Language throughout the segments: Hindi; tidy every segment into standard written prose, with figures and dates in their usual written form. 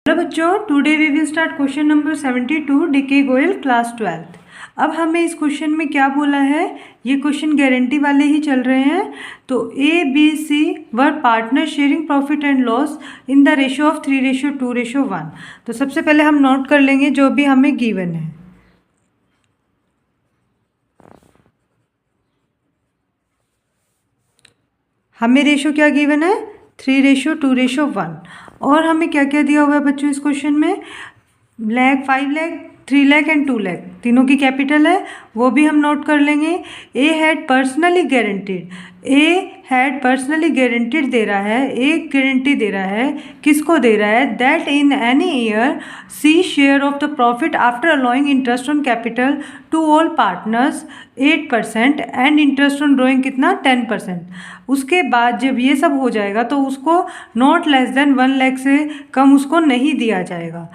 हेलो बच्चों, today we will start question number 72 DK Goyal class 12th। अब हमें इस क्वेश्चन में क्या बोला है, ये क्वेश्चन गारंटी वाले ही चल रहे हैं। तो A B C were partner sharing profit and loss in the ratio of 3:2:1। तो सबसे पहले हम नोट कर लेंगे जो भी हमें गिवन है। हमें रेशियो क्या गिवन है, 3:2:1। और हमें क्या क्या दिया हुआ है बच्चों इस क्वेश्चन में, लाख, 5 लाख, 3 लाख एंड 2 लाख, तीनों की कैपिटल है, वो भी हम नोट कर लेंगे। ए हैड पर्सनली गारंटीड दे रहा है, एक गारंटी दे रहा है, किसको दे रहा है, that in any year C share of the profit after allowing interest on capital to all partners 8% and interest on drawing कितना 10%। उसके बाद जब ये सब हो जाएगा तो उसको नॉट लेस देन 1 लाख से कम उसको नहीं दिया जाएगा।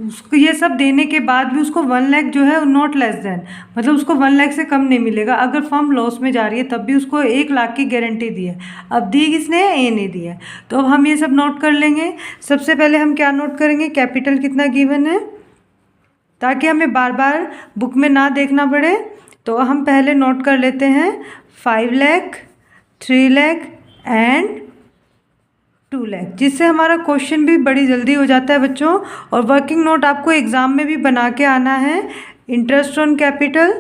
उसको ये सब देने के बाद भी उसको 1 लाख जो है नॉट लेस देन, मतलब उसको 1 लाख से कम नहीं मिलेगा। अगर फर्म लॉस में जा रही है तब भी उसको 1 लाख की गारंटी दी है। अब दी किसने, ए ने दी है। तो अब हम ये सब नोट कर लेंगे। सबसे पहले हम क्या नोट करेंगे, कैपिटल कितना गिवन है, ताकि हमें बार बार बुक में ना देखना पड़े। तो हम पहले नोट कर लेते हैं 5 लाख, 3 लाख एंड 2 लाख, जिससे हमारा क्वेश्चन भी बड़ी जल्दी हो जाता है बच्चों। और वर्किंग नोट आपको एग्ज़ाम में भी बना के आना है। इंटरेस्ट ऑन कैपिटल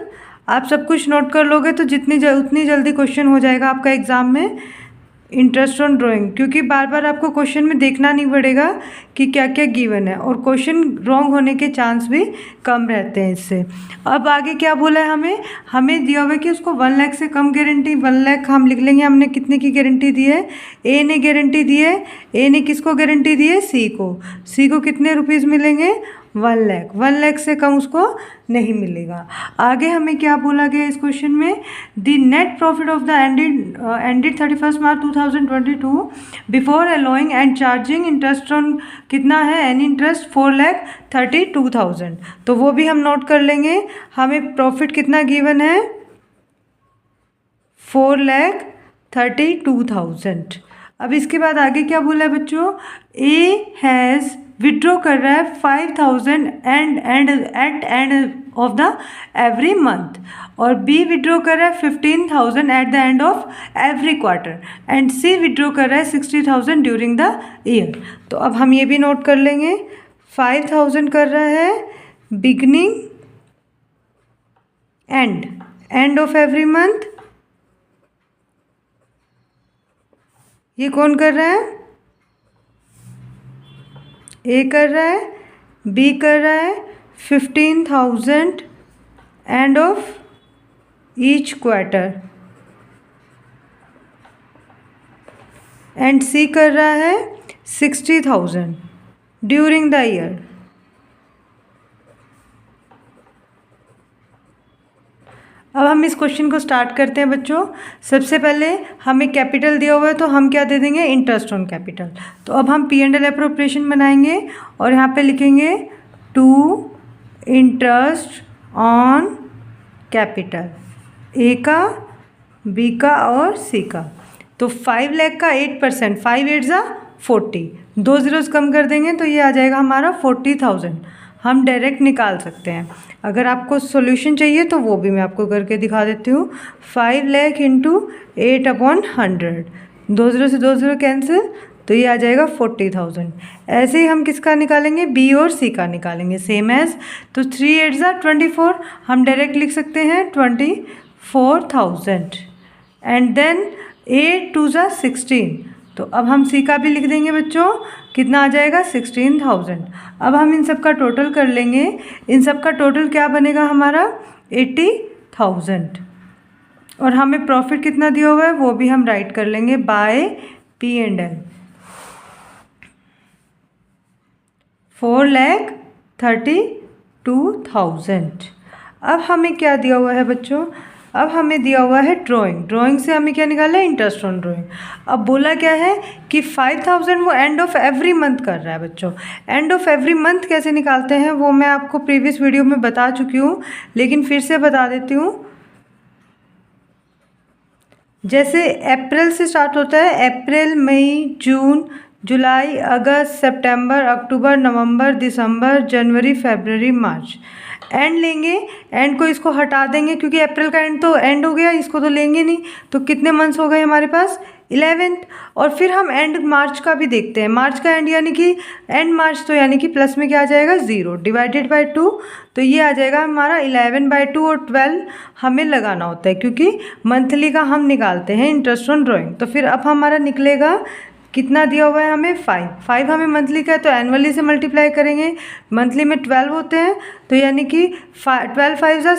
आप सब कुछ नोट कर लोगे तो उतनी जल्दी क्वेश्चन हो जाएगा आपका एग्ज़ाम में। इंटरेस्ट ऑन ड्राइंग, क्योंकि बार बार आपको क्वेश्चन में देखना नहीं पड़ेगा कि क्या क्या गिवन है, और क्वेश्चन रॉन्ग होने के चांस भी कम रहते हैं इससे। अब आगे क्या बोला है, हमें दिया हुआ है कि उसको 1 लाख से कम गारंटी, 1 लाख हम लिख लेंगे। हमने कितने की गारंटी दी है, ए ने गारंटी दी है। ए ने किसको गारंटी दी है, सी को। सी को कितने रुपीज़ मिलेंगे, 1 लाख। 1 लाख से कम उसको नहीं मिलेगा। आगे हमें क्या बोला गया इस क्वेश्चन में, the net profit of the ended 31 March 2022 before allowing and charging interest on कितना है, एनी इंटरेस्ट 4,32,000। तो वो भी हम नोट कर लेंगे। हमें प्रॉफिट कितना गिवन है, 4,32,000। अब इसके बाद आगे क्या बोला है बच्चों, ए हैज़ विड्रॉ कर रहा है 5,000 at end of the every month, और बी विड्रॉ कर रहा है 15,000 at the end of every quarter, and C withdraw कर रहा है 60,000 ड्यूरिंग द ईयर। तो अब हम ये भी नोट कर लेंगे, 5,000 कर रहा है beginning and of every month. ये कौन कर रहा है, ए कर रहा है, बी कर रहा है 15,000 end of each quarter, and C कर रहा है 60,000 ड्यूरिंग द ईयर। अब हम इस क्वेश्चन को स्टार्ट करते हैं बच्चों। सबसे पहले हमें कैपिटल दिया हुआ है तो हम क्या दे देंगे, इंटरेस्ट ऑन कैपिटल। तो अब हम P&L एप्रोप्रिएशन बनाएंगे और यहाँ पे लिखेंगे टू इंटरेस्ट ऑन कैपिटल, ए का, बी का और सी का। तो 5 लाख का 8%, 5 8 जा 40, 2 zeros कम कर देंगे तो ये आ जाएगा हमारा 40,000। हम डायरेक्ट निकाल सकते हैं। अगर आपको सॉल्यूशन चाहिए तो वो भी मैं आपको करके दिखा देती हूँ। 5 लाख इंटू 8/100, 2 0 से 2 0 कैंसिल, तो ये आ जाएगा 40,000। ऐसे ही हम किसका निकालेंगे, बी और सी का निकालेंगे, सेम एज। तो 3 8 जा 24, हम डायरेक्ट लिख सकते हैं 24,000, एंड देन 8 2 जा 16। तो अब हम सी का भी लिख देंगे बच्चों, कितना आ जाएगा 16,000। अब हम इन सब का टोटल कर लेंगे। इन सब का टोटल क्या बनेगा हमारा, 80,000। और हमें प्रॉफिट कितना दिया हुआ है वो भी हम राइट कर लेंगे बाय P&L, 4,32,000। अब हमें क्या दिया हुआ है बच्चों, अब हमें दिया हुआ है ड्राइंग से हमें क्या निकालना है, इंटरेस्ट ऑन ड्राइंग। अब बोला क्या है कि 5,000 वो एंड ऑफ एवरी मंथ कर रहा है बच्चों। एंड ऑफ एवरी मंथ कैसे निकालते हैं वो मैं आपको प्रीवियस वीडियो में बता चुकी हूँ, लेकिन फिर से बता देती हूँ। जैसे अप्रैल से स्टार्ट होता है, अप्रैल मई जून जुलाई, अगस्त, सितंबर, अक्टूबर, नवंबर, दिसंबर, जनवरी, फरवरी, मार्च। एंड लेंगे, एंड को इसको हटा देंगे क्योंकि अप्रैल का एंड तो एंड हो गया, इसको तो लेंगे नहीं। तो कितने मंथ्स हो गए हमारे पास? 11th। और फिर हम एंड मार्च का भी देखते हैं। मार्च का एंड यानी कि एंड मार्च, तो यानी कि प्लस में क्या आ जाएगा? 0 डिवाइडेड बाय 2, तो ये आ जाएगा हमारा 11/2। और 12 हमें लगाना होता है क्योंकि मंथली का हम निकालते हैं इंटरेस्ट ऑन ड्राइंग। तो फिर अब हमारा निकलेगा कितना दिया हुआ है हमें? 5 हमें मंथली का है, तो एनुअली से मल्टीप्लाई करेंगे। मंथली में 12 होते हैं, तो यानी कि 12 5 ज़ा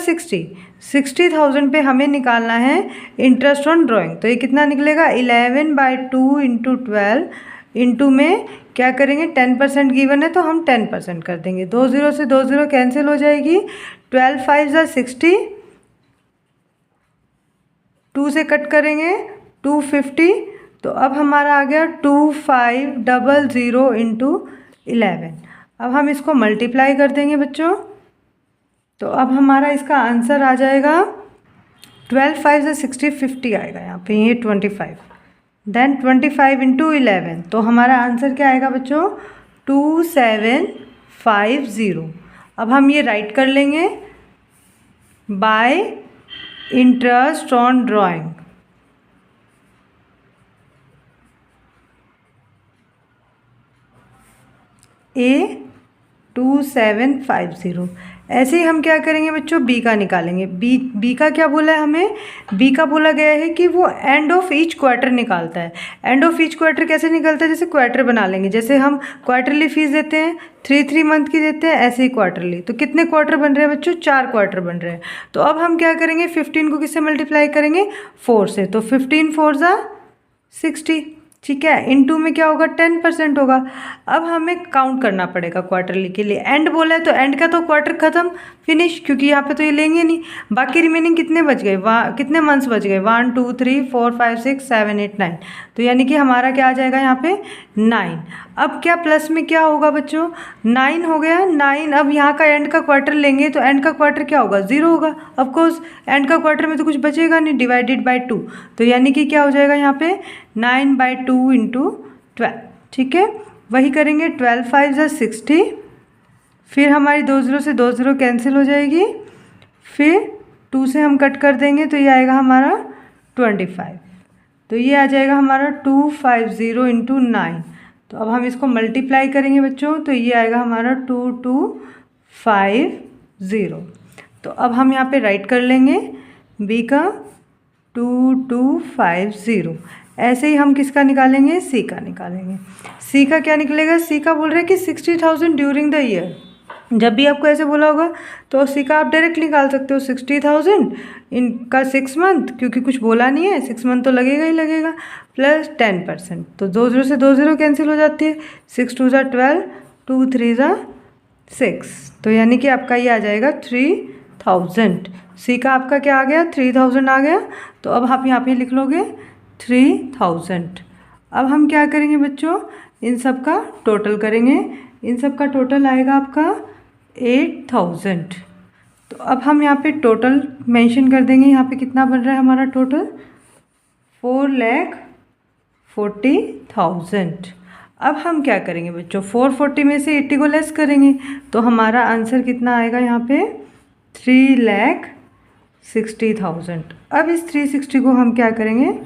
60,000 पे हमें निकालना है इंटरेस्ट ऑन ड्राइंग। तो ये कितना निकलेगा? 11/2 इंटू 12 इंटू में क्या करेंगे? 10% गिवन है तो हम 10% कर देंगे। 2 0 से 2 0 कैंसिल हो जाएगी। 12 5 ज़ा 60, 2 से कट करेंगे 250। तो अब हमारा आ गया 2500 इंटू 11। अब हम इसको मल्टीप्लाई कर देंगे बच्चों। तो अब हमारा इसका आंसर आ जाएगा 12 5 ज़ा 60, 50 आएगा यहाँ पे, ये 25। देन 25 इंटू 11, तो हमारा आंसर क्या आएगा बच्चों? 2750। अब हम ये राइट कर लेंगे bye interest on drawing. A 2750। ऐसे ही हम क्या करेंगे बच्चों? बी का निकालेंगे। बी का क्या बोला है हमें? बी का बोला गया है कि वो एंड ऑफ ईच क्वार्टर निकालता है। एंड ऑफ ईच क्वार्टर कैसे निकलता है? जैसे क्वार्टर बना लेंगे, जैसे हम क्वार्टरली फीस देते हैं 3 मंथ की देते हैं, ऐसे ही क्वार्टरली। तो कितने क्वार्टर बन रहे हैं बच्चों? 4 क्वार्टर बन रहे हैं। तो अब हम क्या करेंगे? 15 को किससे मल्टीप्लाई करेंगे? 4 से। तो 15 4 ज़ा 60, ठीक है। इनटू में क्या होगा? 10% होगा। अब हमें काउंट करना पड़ेगा क्वार्टरली के लिए। एंड बोला है तो एंड का तो क्वार्टर खत्म, फिनिश, क्योंकि यहाँ पे तो ये लेंगे नहीं। बाकी रिमेनिंग कितने बच गए? कितने मंथ्स बच गए? 1 2 3 4 5 6 7 8 9। तो यानी कि हमारा क्या आ जाएगा यहाँ पे? 9। अब क्या प्लस में क्या होगा बच्चों? 9 हो गया। 9, अब यहाँ का एंड का क्वार्टर लेंगे तो एंड का क्वार्टर क्या होगा? 0 होगा। ऑफकोर्स एंड का क्वार्टर में तो कुछ बचेगा नहीं, डिवाइडेड बाय 2। तो यानी कि क्या हो जाएगा यहाँ पे? 9/2 इंटू 12, ठीक है। वही करेंगे। 12 5 ज़ा 60, फिर हमारी 2 0 से 2 0 कैंसिल हो जाएगी, फिर 2 से हम कट कर देंगे तो ये आएगा हमारा 25। तो ये आ जाएगा हमारा 250 इंटू 9। तो अब हम इसको मल्टीप्लाई करेंगे बच्चों, तो ये आएगा हमारा 2250। तो अब हम यहाँ पे राइट कर लेंगे बी का 2250। ऐसे ही हम किसका निकालेंगे? सी का निकालेंगे। सी का क्या निकलेगा? सी का बोल रहे हैं कि 60,000 ड्यूरिंग द ईयर। जब भी आपको ऐसे बोला होगा तो सी का आप डायरेक्ट निकाल सकते हो। 60,000 इनका 6 मंथ, क्योंकि कुछ बोला नहीं है, 6 मंथ तो लगेगा ही लगेगा, प्लस 10%। तो 2 0 से 2 0 कैंसिल हो जाती है। 6 2 ज़ा 12, 2 3 ज़ा 6। तो यानी कि आपका ये आ जाएगा 3000। सी का आपका क्या आ गया? 3000 आ गया। तो अब आप यहाँ पे लिख लोगे 3000। अब हम क्या करेंगे बच्चों? इन सब का टोटल करेंगे। इन सब का टोटल आएगा आपका 8000। तो अब हम यहाँ पे टोटल मेंशन कर देंगे। यहाँ पे कितना बन रहा है हमारा टोटल? 4,40,000। अब हम क्या करेंगे बच्चों? 440 में से 80 को लेस करेंगे तो हमारा आंसर कितना आएगा यहाँ पे? 3,60,000। अब इस 360 को हम क्या करेंगे?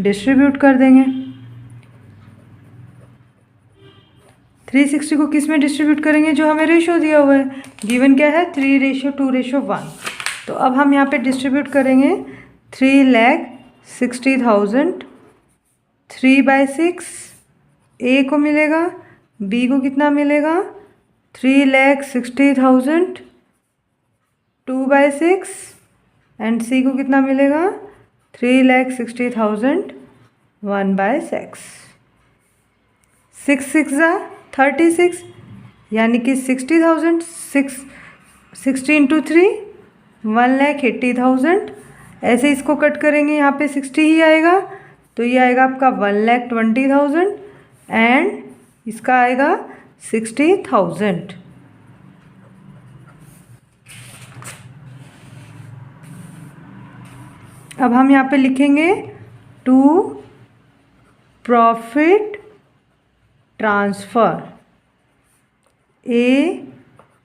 डिस्ट्रीब्यूट कर देंगे। 360 को किस में डिस्ट्रीब्यूट करेंगे? जो हमें रेशो दिया हुआ है। गिवन क्या है? 3:2:1। तो अब हम यहाँ पे डिस्ट्रीब्यूट करेंगे 3,60,000 3/6। ए को मिलेगा, बी को कितना मिलेगा? 3,60,000 2/6, एंड सी को कितना मिलेगा? 3,60,000 1/6। 6 6 ज़ा 36, यानी कि 60,000। 60 इंटू 3 1,80,000। ऐसे इसको कट करेंगे, यहाँ पे 60 ही आएगा, तो ये आएगा आपका 1,20,000 एंड इसका आएगा 60,000। अब हम यहाँ पे लिखेंगे to profit transfer A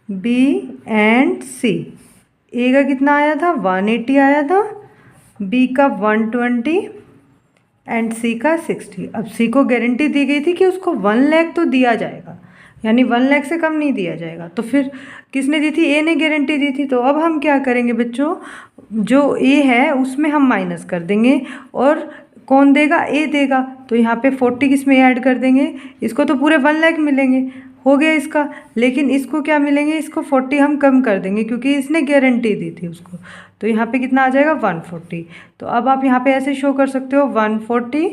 B and C. A का कितना आया था 180 आया था, बी का 120 एंड सी का 60। अब सी को गारंटी दी गई थी कि उसको 1 लाख तो दिया जाएगा, यानी 1 लाख से कम नहीं दिया जाएगा। तो फिर किसने दी थी? ए ने गारंटी दी थी। तो अब हम क्या करेंगे बच्चों, जो ए है उसमें हम माइनस कर देंगे और कौन देगा? ए देगा। तो यहाँ पे 40 किस में ऐड कर देंगे? इसको तो पूरे 1 लाख मिलेंगे, हो गया इसका। लेकिन इसको क्या मिलेंगे? इसको 40 हम कम कर देंगे क्योंकि इसने गारंटी दी थी उसको। तो यहाँ पे कितना आ जाएगा? 140। तो अब आप यहाँ पे ऐसे शो कर सकते हो 140,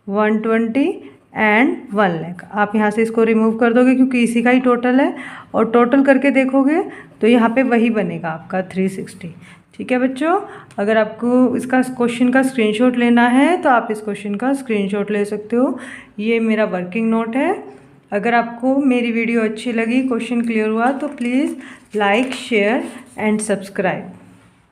120 एंड 1 लाख। आप यहाँ से इसको रिमूव कर दोगे क्योंकि इसी का ही टोटल है, और टोटल करके देखोगे तो यहाँ पे वही बनेगा आपका 360। ठीक है बच्चों, अगर आपको इसका क्वेश्चन का स्क्रीनशॉट लेना है तो आप इस क्वेश्चन का स्क्रीनशॉट ले सकते हो। ये मेरा वर्किंग नोट है। अगर आपको मेरी वीडियो अच्छी लगी, क्वेश्चन क्लियर हुआ, तो please like, share and subscribe.